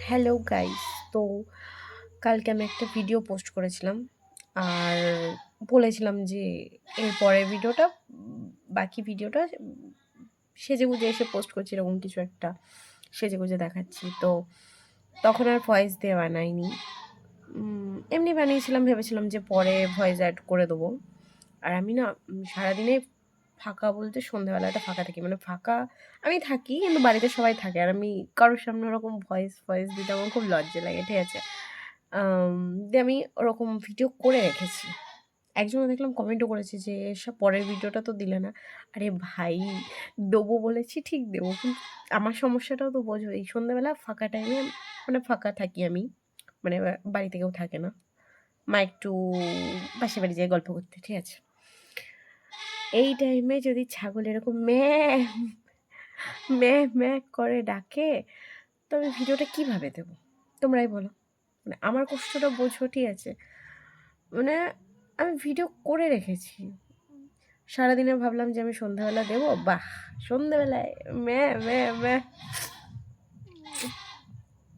Hello guys. তো কালকে আমি একটা ভিডিও পোস্ট করেছিলাম। আর বলেছিলাম যে এর পরের ভিডিওটা বাকি ভিডিওটা সেজেগুজে এসে পোস্ট করছি, এরকম কিছু একটা সেজেগুজে দেখাচ্ছি। তো তখন আর ভয়েস দিয়ে বানাইনি। এমনি বানিয়েছিলাম, ভেবেছিলাম যে পরে ভয়েস অ্যাড করে দেবো। আর আমি না সারাদিনে ফাঁকা বলতে সন্ধ্যাবেলাটা ফাঁকা থাকি। মানে ফাঁকা আমি থাকি, কিন্তু বাড়িতে সবাই থাকে। আর আমি কারোর সামনে ওরকম ভয়েস দিতে আমার খুব লজ্জা লাগে, ঠিক আছে? দিয়ে আমি ওরকম ভিডিও করে রেখেছি। একজনও দেখলাম কমেন্টও করেছে যে, "এসব পরের ভিডিওটা তো দিলে না।" আরে ভাই, দেবো বলেছি ঠিক দেবো। কিন্তু আমার সমস্যাটাও তো বোঝো। এই সন্ধ্যাবেলা ফাঁকা টাইমে মানে ফাঁকা থাকি আমি। মানে বাড়িতে কেউ থাকে না। মা একটু পাশের বাড়ি যায় গল্প করতে, ঠিক আছে? এই টাইমে যদি ছাগল এরকম ম্যাঁ করে ডাকে, তো আমি ভিডিওটা কিভাবে দেবো? তোমরাই বলো। মানে আমার কষ্টটা বোঝো, ঠিক আছে? মানে আমি ভিডিও করে রেখেছি। সারাদিনে ভাবলাম যে আমি সন্ধ্যাবেলা দেবো। বাহ! সন্ধ্যাবেলায় ম্যাঁ।